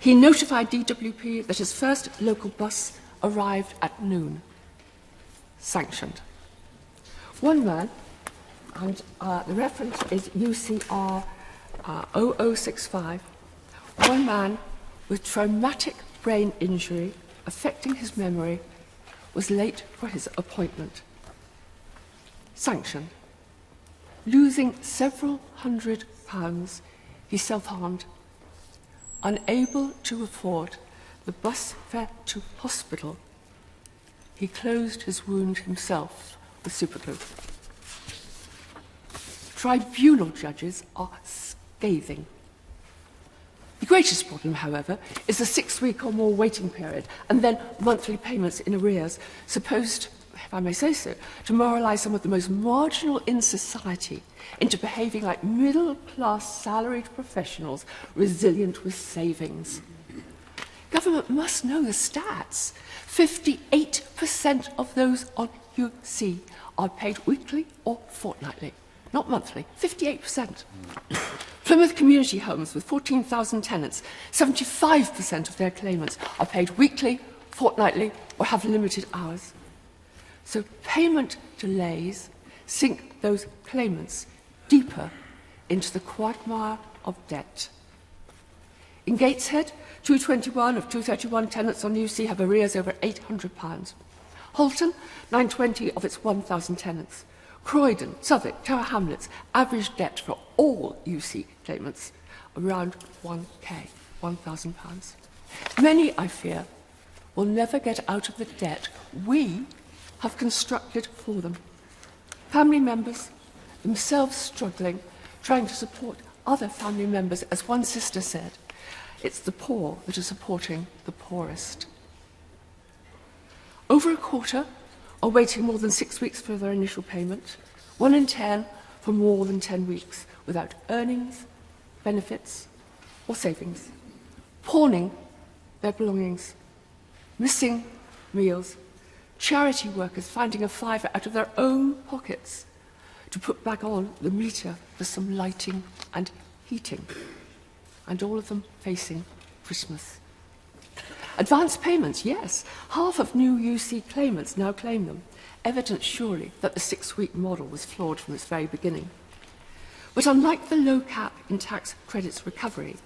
He notified DWP that his first local bus arrived at noon. Sanctioned. One man, and the reference is UCR 0065, one man with traumatic brain injury affecting his memory was late for his appointment. Sanctioned. Losing several £100s, he self-harmed. Unable to afford the bus fare to hospital, he closed his wound himself with superglue. Tribunal judges are scathing. The greatest problem, however, is the 6-week or more waiting period and then monthly payments in arrears, supposed, if I may say so, to moralise some of the most marginal in society into behaving like middle-class salaried professionals resilient with savings. Government must know the stats. 58% of those on UC are paid weekly or fortnightly, not monthly. 58%. Plymouth Community Homes with 14,000 tenants, 75% of their claimants are paid weekly, fortnightly, or have limited hours. So payment delays sink those claimants deeper into the quagmire of debt. In Gateshead, 221 of 231 tenants on UC have arrears over £800. Holton, 920 of its 1,000 tenants. Croydon, Southwark, Tower Hamlets, average debt for all UC claimants around £1,000. Many, I fear, will never get out of the debt we have constructed for them. Family members, themselves struggling, trying to support other family members, as one sister said, it's the poor that are supporting the poorest. Over a quarter are waiting more than 6 weeks for their initial payment, 1 in 10 for more than 10 weeks, without earnings, benefits, or savings, pawning their belongings, missing meals, charity workers finding a fiver out of their own pockets to put back on the meter for some lighting and heating, and all of them facing Christmas. Advance payments, yes. Half of new UC claimants now claim them. Evidence, surely, that the 6-week model was flawed from its very beginning. But unlike the low cap in tax credits recovery,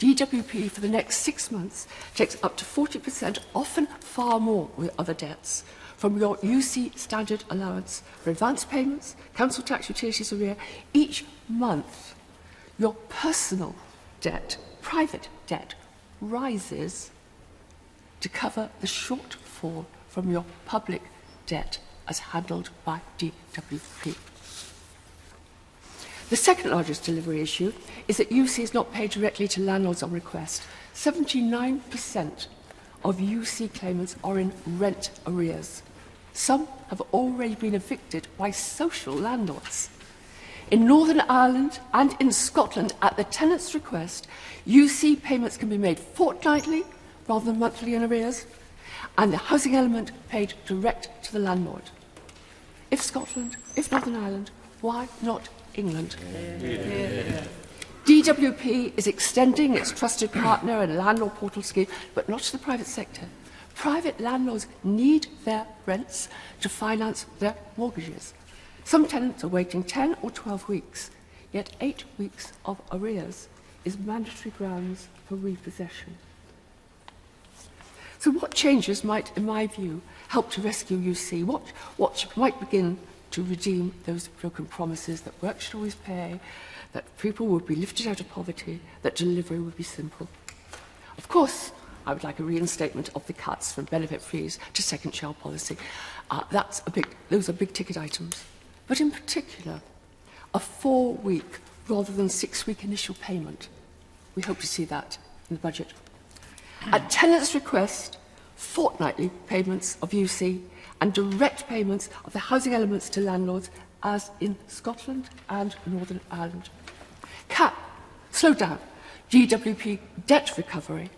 DWP for the next 6 months takes up to 40%, often far more with other debts, from your UC standard allowance for advance payments, council tax, utilities arrear. Each month, your personal debt, private debt, rises to cover the shortfall from your public debt as handled by DWP. The second largest delivery issue is that UC is not paid directly to landlords on request. 79% of UC claimants are in rent arrears. Some have already been evicted by social landlords. In Northern Ireland and in Scotland, at the tenant's request, UC payments can be made fortnightly rather than monthly in arrears, and the housing element paid direct to the landlord. If Scotland, if Northern Ireland, why not England? Yeah. DWP is extending its trusted partner and landlord portal scheme, but not to the private sector. Private landlords need their rents to finance their mortgages. Some tenants are waiting 10 or 12 weeks, yet 8 weeks of arrears is mandatory grounds for repossession. So what changes might, in my view, help to rescue UC? What might begin to redeem those broken promises that work should always pay, that people would be lifted out of poverty, that delivery would be simple? Of course, I would like a reinstatement of the cuts from benefit fees to second child policy. Those are big ticket items. But in particular, a 4-week rather than 6-week initial payment. We hope to see that in the budget. At tenants' request, fortnightly payments of UC and direct payments of the housing elements to landlords, as in Scotland and Northern Ireland. Cap, slow down, DWP debt recovery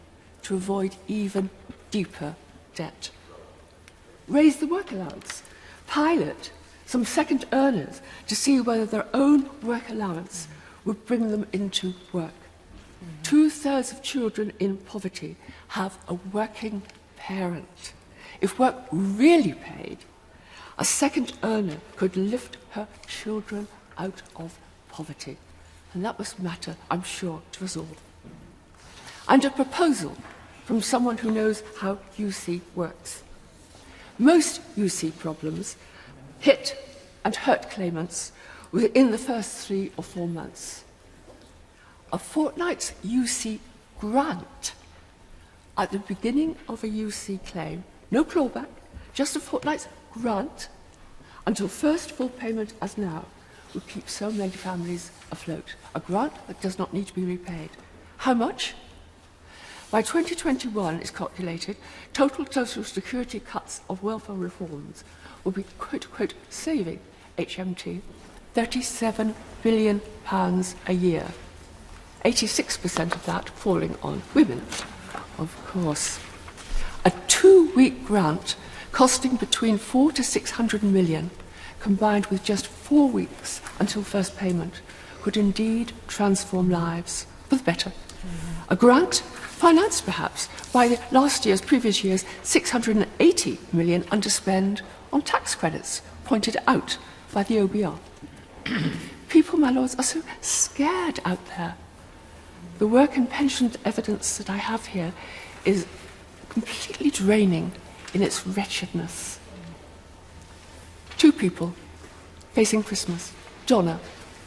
to avoid even deeper debt. Raise the work allowance. Pilot some second earners to see whether their own work allowance would bring them into work. 2/3 of children in poverty have a working parent. If work really paid, a second earner could lift her children out of poverty. And that must matter, I'm sure, to us all. And a proposal from someone who knows how UC works. Most UC problems hit and hurt claimants within the first 3 or 4 months. A fortnight's UC grant at the beginning of a UC claim, no clawback, just a fortnight's grant until first full payment as now, would keep so many families afloat. A grant that does not need to be repaid. How much? By 2021, it's calculated, total Social Security cuts of welfare reforms will be, quote, quote, saving HMT £37 billion a year. 86% of that falling on women, of course. A 2-week grant costing between 400 to 600 million, combined with just 4 weeks until first payment, could indeed transform lives for the better. A grant financed perhaps by the previous year's 680 million underspend on tax credits pointed out by the OBR. People, my lords, are so scared out there. The work and pensions evidence that I have here is completely draining in its wretchedness. 2 people facing Christmas. Donna,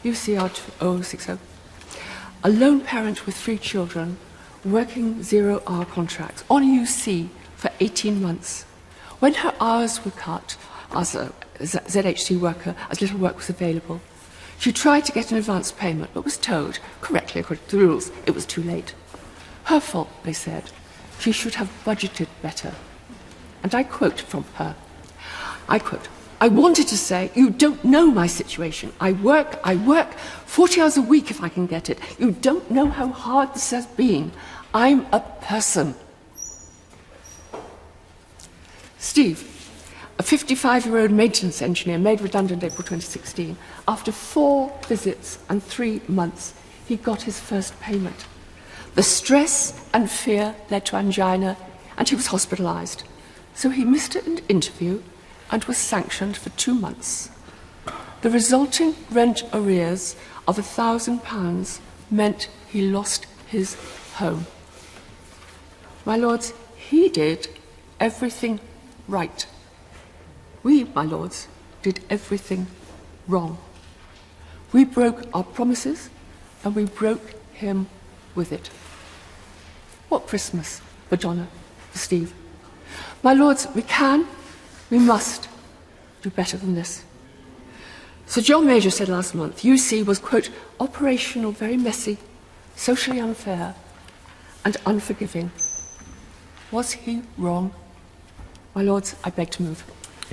UCR 2060. A lone parent with 3 children, working 0-hour contracts on UC for 18 months. When her hours were cut as a ZHC worker, as little work was available, she tried to get an advance payment, but was told, correctly according to the rules, it was too late. Her fault, they said. She should have budgeted better. And I quote from her. I quote, "I wanted to say, you don't know my situation. I work 40 hours a week if I can get it. You don't know how hard this has been. I'm a person." Steve, a 55-year-old maintenance engineer made redundant April 2016. After 4 visits and 3 months, he got his first payment. The stress and fear led to angina, and he was hospitalised. So he missed an interview and was sanctioned for 2 months. The resulting rent arrears of £1,000 meant he lost his home. My lords, he did everything right. We, my lords, did everything wrong. We broke our promises, and we broke him with it. What Christmas for Donna, for Steve? My lords, we must do better than this. Sir John Major said last month, UC was, quote, operational, very messy, socially unfair, and unforgiving. Was he wrong? My lords, I beg to move.